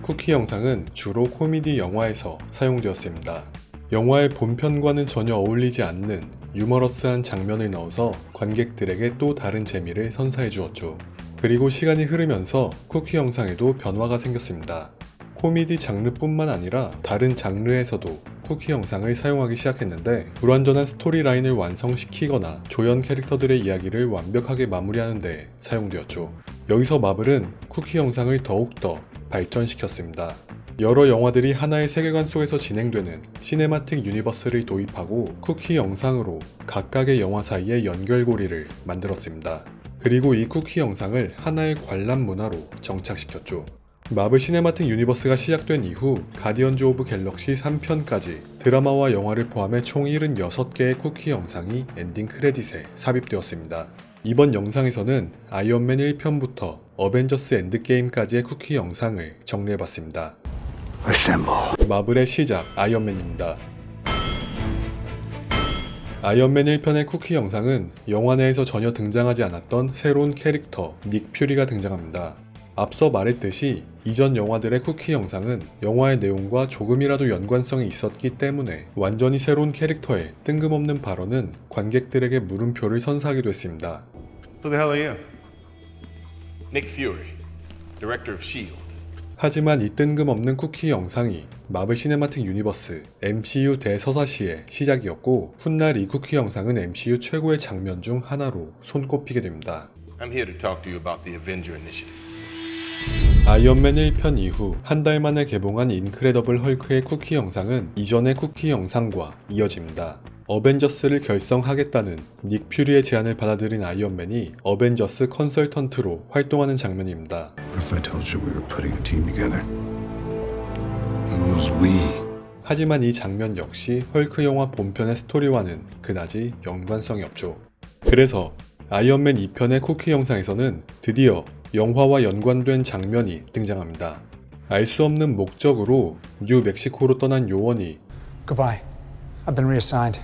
쿠키 영상은 주로 코미디 영화에서 사용되었습니다. 영화의 본편과는 전혀 어울리지 않는 유머러스한 장면을 넣어서 관객들에게 또 다른 재미를 선사해 주었죠. 그리고 시간이 흐르면서 쿠키 영상에도 변화가 생겼습니다. 코미디 장르뿐만 아니라 다른 장르에서도 쿠키 영상을 사용하기 시작했는데, 불완전한 스토리라인을 완성시키거나 조연 캐릭터들의 이야기를 완벽하게 마무리하는 데 사용되었죠. 여기서 마블은 쿠키 영상을 더욱더 발전시켰습니다. 여러 영화들이 하나의 세계관 속에서 진행되는 시네마틱 유니버스를 도입하고 쿠키 영상으로 각각의 영화 사이의 연결고리를 만들었습니다. 그리고 이 쿠키 영상을 하나의 관람 문화로 정착시켰죠. 마블 시네마틱 유니버스가 시작된 이후 가디언즈 오브 갤럭시 3편까지 드라마와 영화를 포함해 총 76개의 쿠키 영상이 엔딩 크레딧에 삽입되었습니다. 이번 영상에서는 아이언맨 1편부터 어벤져스 엔드게임까지의 쿠키 영상을 정리해봤습니다. 마블의 시작, 아이언맨입니다. 아이언맨 1편의 쿠키 영상은 영화 내에서 전혀 등장하지 않았던 새로운 캐릭터 닉 퓨리가 등장합니다. 앞서 말했듯이 이전 영화들의 쿠키 영상은 영화의 내용과 조금이라도 연관성이 있었기 때문에 완전히 새로운 캐릭터의 뜬금없는 발언은 관객들에게 물음표를 선사하기도 했습니다. Who the hell are you? Nick Fury, director of S.H.I.E.L.D. 하지만 이 뜬금없는 쿠키 영상이 마블 시네마틱 유니버스 MCU 대서사시의 시작이었고, 훗날 이 쿠키 영상은 MCU 최고의 장면 중 하나로 손꼽히게 됩니다. I'm here to talk to you about the Avenger Initiative. 아이언맨 1편 이후 한 달 만에 개봉한 인크레더블 헐크의 쿠키 영상은 이전의 쿠키 영상과 이어집니다. 어벤져스를 결성하겠다는 닉 퓨리의 제안을 받아들인 아이언맨이 어벤져스 컨설턴트로 활동하는 장면입니다. What if I told you we were putting a team together? Who's we? 하지만 이 장면 역시 헐크 영화 본편의 스토리와는 그다지 연관성이 없죠. 그래서 아이언맨 2편의 쿠키 영상에서는 드디어 영화와 연관된 장면이 등장합니다. 알 수 없는 목적으로 뉴멕시코로 떠난 요원이 Goodbye. I've been reassigned.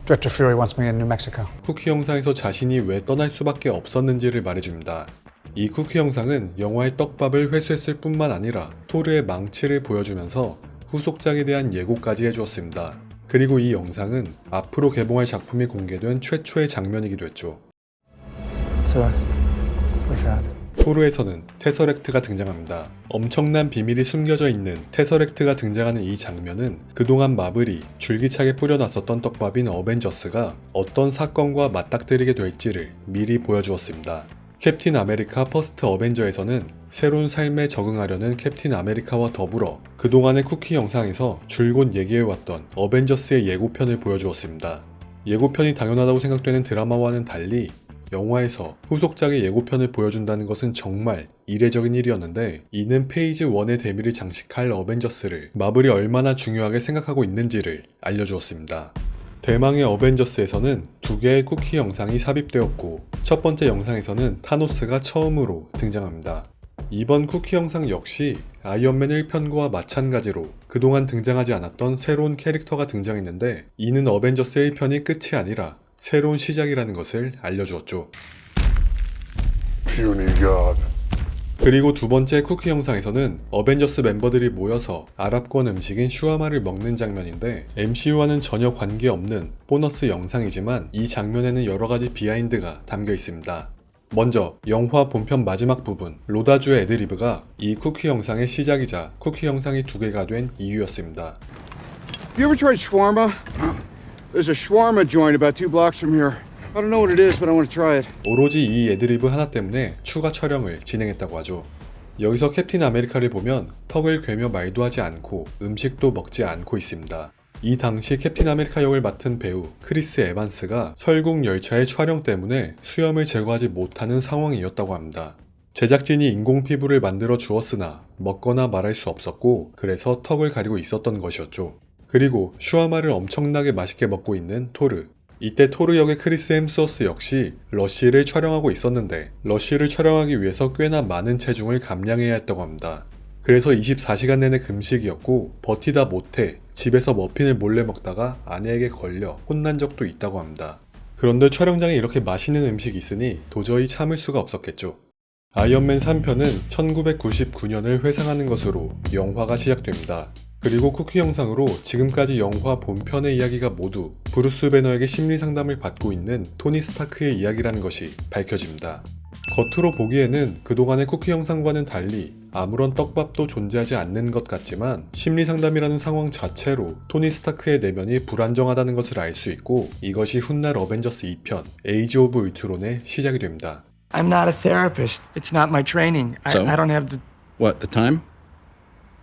Director Fury wants me in New Mexico. 쿠키 영상에서 자신이 왜 떠날 수밖에 없었는지를 말해줍니다. 이 쿠키 영상은 영화의 떡밥을 회수했을 뿐만 아니라 토르의 망치를 보여주면서 후속작에 대한 예고까지 해주었습니다. 그리고 이 영상은 앞으로 개봉할 작품이 공개된 최초의 장면이기도 했죠. Sir, we found it. 토르에서는 테서렉트가 등장합니다. 엄청난 비밀이 숨겨져 있는 테서렉트가 등장하는 이 장면은 그동안 마블이 줄기차게 뿌려놨었던 떡밥인 어벤져스가 어떤 사건과 맞닥뜨리게 될지를 미리 보여주었습니다. 캡틴 아메리카 퍼스트 어벤져에서는 새로운 삶에 적응하려는 캡틴 아메리카와 더불어 그동안의 쿠키 영상에서 줄곧 얘기해왔던 어벤져스의 예고편을 보여주었습니다. 예고편이 당연하다고 생각되는 드라마와는 달리 영화에서 후속작의 예고편을 보여준다는 것은 정말 이례적인 일이었는데, 이는 페이지 1의 대미를 장식할 어벤져스를 마블이 얼마나 중요하게 생각하고 있는지를 알려주었습니다. 대망의 어벤져스에서는 2개의 쿠키 영상이 삽입되었고, 첫 번째 영상에서는 타노스가 처음으로 등장합니다. 이번 쿠키 영상 역시 아이언맨 1편과 마찬가지로 그동안 등장하지 않았던 새로운 캐릭터가 등장했는데, 이는 어벤져스 1편이 끝이 아니라 새로운 시작이라는 것을 알려주었죠. 그리고 두 번째 쿠키 영상에서는 어벤져스 멤버들이 모여서 아랍권 음식인 슈아마를 먹는 장면인데, MCU와는 전혀 관계없는 보너스 영상이지만 이 장면에는 여러가지 비하인드가 담겨 있습니다. 먼저 영화 본편 마지막 부분 로다주의 애드리브가 이 쿠키 영상의 시작이자 쿠키 영상이 2개가 된 이유였습니다. You ever tried shawarma? There's a shawarma joint about 2 blocks from here. I don't know what it is, but I want to try it. 오로지 이 애드리브 하나 때문에 추가 촬영을 진행했다고 하죠. 여기서 캡틴 아메리카를 보면 턱을 괴며 말도 하지 않고 음식도 먹지 않고 있습니다. 이 당시 캡틴 아메리카 역을 맡은 배우 크리스 에반스가 설국 열차의 촬영 때문에 수염을 제거하지 못하는 상황이었다고 합니다. 제작진이 인공 피부를 만들어 주었으나 먹거나 말할 수 없었고, 그래서 턱을 가리고 있었던 것이었죠. 그리고 슈아마를 엄청나게 맛있게 먹고 있는 토르. 이때 토르 역의 크리스 햄스워스 역시 러쉬를 촬영하고 있었는데, 러쉬를 촬영하기 위해서 꽤나 많은 체중을 감량해야 했다고 합니다. 그래서 24시간 내내 금식이었고 버티다 못해 집에서 머핀을 몰래 먹다가 아내에게 걸려 혼난 적도 있다고 합니다. 그런데 촬영장에 이렇게 맛있는 음식이 있으니 도저히 참을 수가 없었겠죠. 아이언맨 3편은 1999년을 회상하는 것으로 영화가 시작됩니다. 그리고 쿠키 영상으로 지금까지 영화 본편의 이야기가 모두 브루스 배너에게 심리 상담을 받고 있는 토니 스타크의 이야기라는 것이 밝혀집니다. 겉으로 보기에는 그동안의 쿠키 영상과는 달리 아무런 떡밥도 존재하지 않는 것 같지만 심리 상담이라는 상황 자체로 토니 스타크의 내면이 불안정하다는 것을 알 수 있고 이것이 훗날 어벤져스 2편 에이지 오브 울트론의 시작이 됩니다. I'm not a therapist. It's not my training. So? I don't have the What, the time?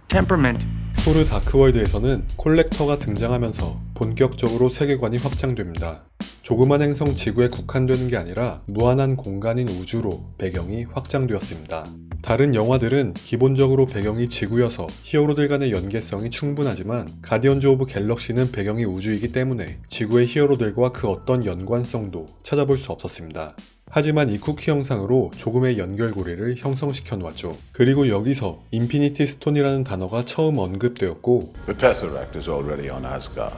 temperament. 토르 다크월드에서는 콜렉터가 등장하면서 본격적으로 세계관이 확장됩니다. 조그만 행성 지구에 국한되는 게 아니라 무한한 공간인 우주로 배경이 확장되었습니다. 다른 영화들은 기본적으로 배경이 지구여서 히어로들 간의 연계성이 충분하지만 가디언즈 오브 갤럭시는 배경이 우주이기 때문에 지구의 히어로들과 그 어떤 연관성도 찾아볼 수 없었습니다. 하지만 이 쿠키 영상으로 조금의 연결고리를 형성시켜 놓았죠. 그리고 여기서 인피니티 스톤이라는 단어가 처음 언급되었고 The Tesseract is already on Asgard.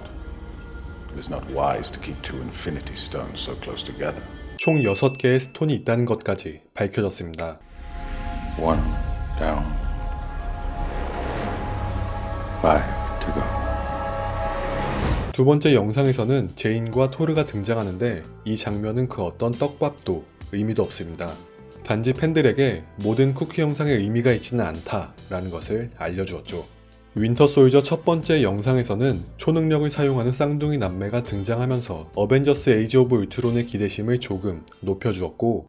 It is not wise to keep two Infinity Stones so close together. 총 6개의 스톤이 있다는 것까지 밝혀졌습니다. One down. 5 to go. 두 번째 영상에서는 제인과 토르가 등장하는데 이 장면은 그 어떤 떡밥도 의미도 없습니다. 단지 팬들에게 모든 쿠키 영상에 의미가 있지는 않다라는 것을 알려주었죠. 윈터 솔저 첫 번째 영상에서는 초능력을 사용하는 쌍둥이 남매가 등장하면서 어벤져스 에이지 오브 울트론의 기대심을 조금 높여주었고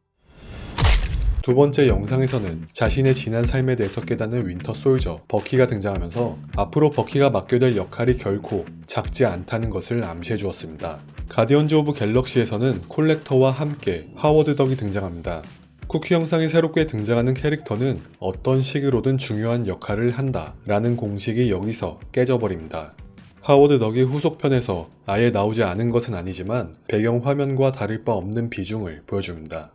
두 번째 영상에서는 자신의 지난 삶에 대해서 깨닫는 윈터 솔저 버키가 등장하면서 앞으로 버키가 맡게 될 역할이 결코 작지 않다는 것을 암시해 주었습니다. 가디언즈 오브 갤럭시에서는 콜렉터와 함께 하워드 덕이 등장합니다. 쿠키 영상에 새롭게 등장하는 캐릭터는 어떤 식으로든 중요한 역할을 한다 라는 공식이 여기서 깨져버립니다. 하워드 덕이 후속편에서 아예 나오지 않은 것은 아니지만 배경 화면과 다를 바 없는 비중을 보여줍니다.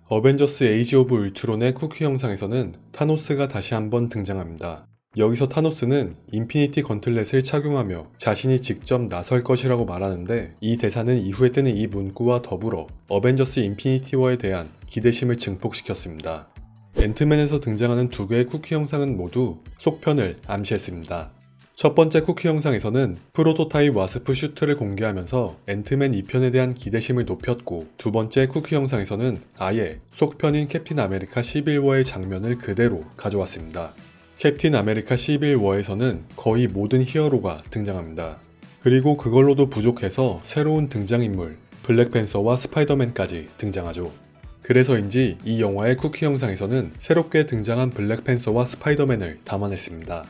어벤져스 에이지 오브 울트론의 쿠키 영상에서는 타노스가 다시 한번 등장합니다. 여기서 타노스는 인피니티 건틀렛을 착용하며 자신이 직접 나설 것이라고 말하는데 이 대사는 이후에 뜨는 이 문구와 더불어 어벤져스 인피니티 워에 대한 기대심을 증폭시켰습니다. 앤트맨에서 등장하는 두 개의 쿠키 영상은 모두 속편을 암시했습니다. 첫 번째 쿠키 영상에서는 프로토타입 와스프 슈트를 공개하면서 앤트맨 2편에 대한 기대심을 높였고 두 번째 쿠키 영상에서는 아예 속편인 캡틴 아메리카 시빌워의 장면을 그대로 가져왔습니다. 캡틴 아메리카 시빌워에서는 거의 모든 히어로가 등장합니다. 그리고 그걸로도 부족해서 새로운 등장인물 블랙팬서와 스파이더맨까지 등장하죠. 그래서인지 이 영화의 쿠키 영상에서는 새롭게 등장한 블랙팬서와 스파이더맨을 담아냈습니다.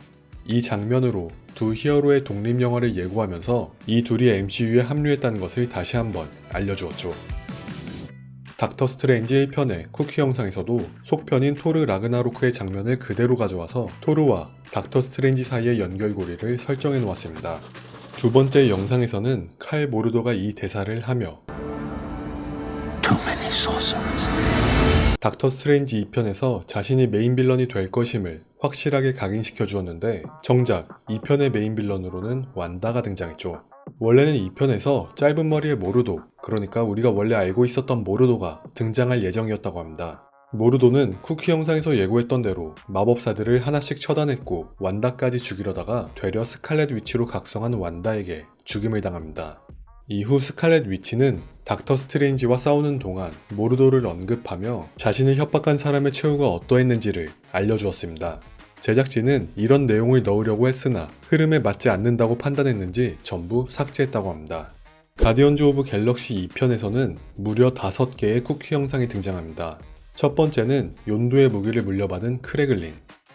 이 장면으로 두 히어로의 독립영화를 예고하면서 이 둘이 MCU에 합류했다는 것을 다시 한번 알려주었죠. 닥터 스트레인지 1편의 쿠키 영상에서도 속편인 토르 라그나로크의 장면을 그대로 가져와서 토르와 닥터 스트레인지 사이의 연결고리를 설정해 놓았습니다. 두 번째 영상에서는 칼 모르도가 이 대사를 하며 Too many sorcerers. 닥터 스트레인지 2편에서 자신이 메인 빌런이 될 것임을 확실하게 각인시켜 주었는데 정작 2편의 메인 빌런으로는 완다가 등장했죠. 원래는 2편에서 짧은 머리의 모르도, 그러니까 우리가 원래 알고 있었던 모르도가 등장할 예정이었다고 합니다. 모르도는 쿠키 영상에서 예고했던 대로 마법사들을 하나씩 처단했고 완다까지 죽이려다가 되려 스칼렛 위치로 각성한 완다에게 죽임을 당합니다. 이후 스칼렛 위치는 닥터 스트레인지와 싸우는 동안 모르도를 언급하며 자신을 협박한 사람의 최후가 어떠했는지를 알려주었습니다. 제작진은 이런 내용을 넣으려고 했으나 흐름에 맞지 않는다고 판단했는지 전부 삭제했다고 합니다. 가디언즈 오브 갤럭시 2편에서는 무려 5개의 쿠키 영상이 등장합니다. 첫 번째는 욘두의 무기를 물려받은 크레글린,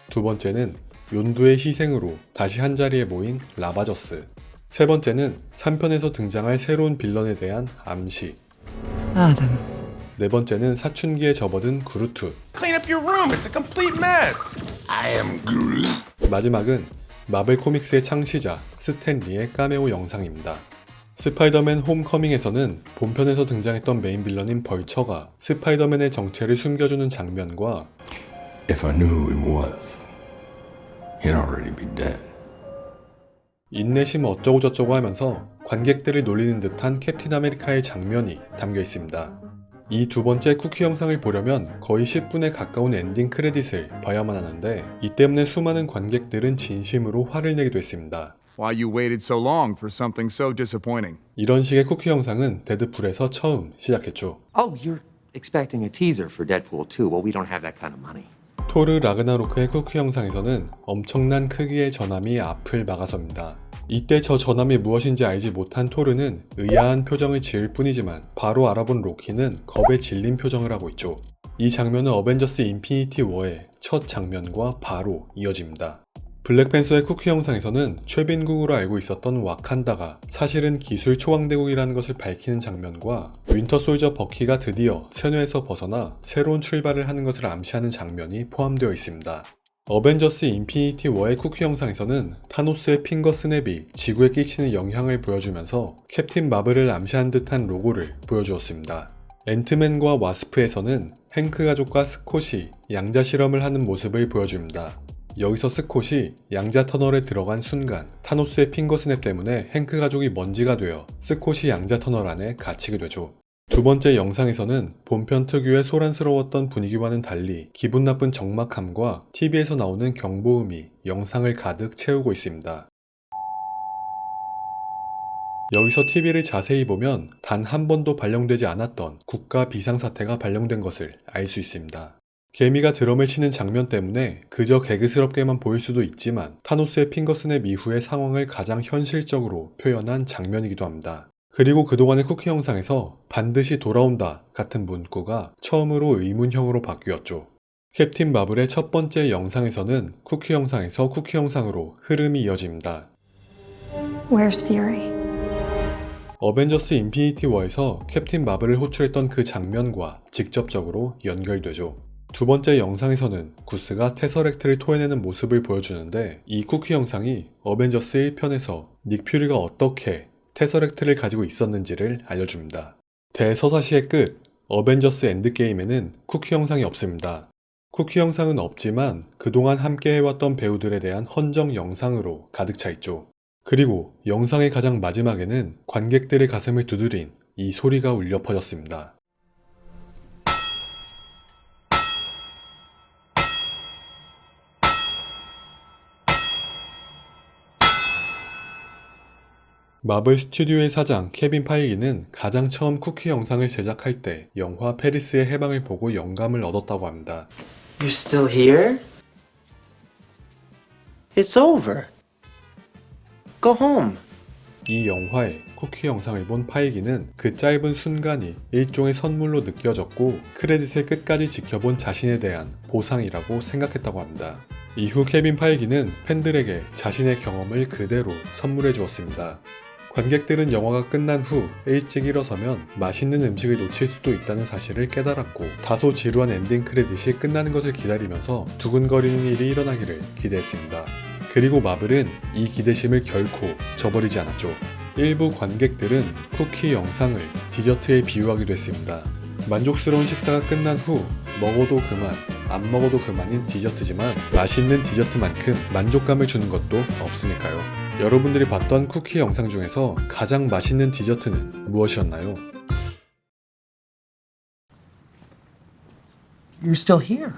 두 번째는 욘두의 희생으로 다시 한자리에 모인 라바저스, 세 번째는 3편에서 등장할 새로운 빌런에 대한 암시, Adam. 네 번째는 사춘기에 접어든 그루트, Clean up your room. It's a complete mess. 마지막은 마블 코믹스의 창시자 스탠 리의 카메오 영상입니다. 스파이더맨 홈커밍에서는 본편에서 등장했던 메인 빌런인 벌처가 스파이더맨의 정체를 숨겨주는 장면과 If I knew who he was, he'd already be dead. 인내심 어쩌고저쩌고 하면서 관객들을 놀리는 듯한 캡틴 아메리카의 장면이 담겨 있습니다. 이 두 번째 쿠키 영상을 보려면 거의 10분에 가까운 엔딩 크레딧을 봐야만 하는데 이 때문에 수많은 관객들은 진심으로 화를 내기도 했습니다. Why you waited so long for something so disappointing? 이런 식의 쿠키 영상은 데드풀에서 처음 시작했죠. Oh, you're expecting a teaser for Deadpool 2. Well, we don't have that kind of money. 토르 라그나로크의 쿠키 영상에서는 엄청난 크기의 전함이 앞을 막아섭니다. 이때 저 전함이 무엇인지 알지 못한 토르는 의아한 표정을 지을 뿐이지만 바로 알아본 로키는 겁에 질린 표정을 하고 있죠. 이 장면은 어벤져스 인피니티 워의 첫 장면과 바로 이어집니다. 블랙팬서의 쿠키 영상에서는 최빈국으로 알고 있었던 와칸다가 사실은 기술 초강대국이라는 것을 밝히는 장면과 윈터솔저 버키가 드디어 세뇌에서 벗어나 새로운 출발을 하는 것을 암시하는 장면이 포함되어 있습니다. 어벤져스 인피니티 워의 쿠키 영상에서는 타노스의 핑거 스냅이 지구에 끼치는 영향을 보여주면서 캡틴 마블을 암시한 듯한 로고를 보여주었습니다. 앤트맨과 와스프에서는 행크 가족과 스콧이 양자 실험을 하는 모습을 보여줍니다. 여기서 스콧이 양자 터널에 들어간 순간 타노스의 핑거 스냅 때문에 행크 가족이 먼지가 되어 스콧이 양자 터널 안에 갇히게 되죠. 두 번째 영상에서는 본편 특유의 소란스러웠던 분위기와는 달리 기분 나쁜 적막함과 TV에서 나오는 경보음이 영상을 가득 채우고 있습니다. 여기서 TV를 자세히 보면 단 한 번도 발령되지 않았던 국가 비상사태가 발령된 것을 알 수 있습니다. 개미가 드럼을 치는 장면 때문에 그저 개그스럽게만 보일 수도 있지만 타노스의 핑거스냅 이후의 상황을 가장 현실적으로 표현한 장면이기도 합니다. 그리고 그동안의 쿠키 영상에서 반드시 돌아온다 같은 문구가 처음으로 의문형으로 바뀌었죠. 캡틴 마블의 첫 번째 영상에서는 쿠키 영상에서 쿠키 영상으로 흐름이 이어집니다. Where's Fury? 어벤져스 인피니티 워에서 캡틴 마블을 호출했던 그 장면과 직접적으로 연결되죠. 두 번째 영상에서는 구스가 테서렉트를 토해내는 모습을 보여주는데 이 쿠키 영상이 어벤져스 1편에서 닉 퓨리가 어떻게 테서렉트를 가지고 있었는지를 알려줍니다. 대서사시의 끝, 어벤져스 엔드게임에는 쿠키 영상이 없습니다. 쿠키 영상은 없지만 그동안 함께 해왔던 배우들에 대한 헌정 영상으로 가득 차 있죠. 그리고 영상의 가장 마지막에는 관객들의 가슴을 두드린 이 소리가 울려 퍼졌습니다. 마블 스튜디오의 사장 케빈 파이기는 가장 처음 쿠키 영상을 제작할 때 영화 페리스의 해방을 보고 영감을 얻었다고 합니다. You're still here? It's over. Go home. 이 영화의 쿠키 영상을 본 파이기는 그 짧은 순간이 일종의 선물로 느껴졌고 크레딧의 끝까지 지켜본 자신에 대한 보상이라고 생각했다고 합니다. 이후 케빈 파이기는 팬들에게 자신의 경험을 그대로 선물해 주었습니다. 관객들은 영화가 끝난 후 일찍 일어서면 맛있는 음식을 놓칠 수도 있다는 사실을 깨달았고 다소 지루한 엔딩 크레딧이 끝나는 것을 기다리면서 두근거리는 일이 일어나기를 기대했습니다. 그리고 마블은 이 기대심을 결코 저버리지 않았죠. 일부 관객들은 쿠키 영상을 디저트에 비유하기도 했습니다. 만족스러운 식사가 끝난 후 먹어도 그만, 안 먹어도 그만인 디저트지만 맛있는 디저트만큼 만족감을 주는 것도 없으니까요. 여러분들이 봤던 쿠키 영상 중에서 가장 맛있는 디저트는 무엇이었나요? You're still here.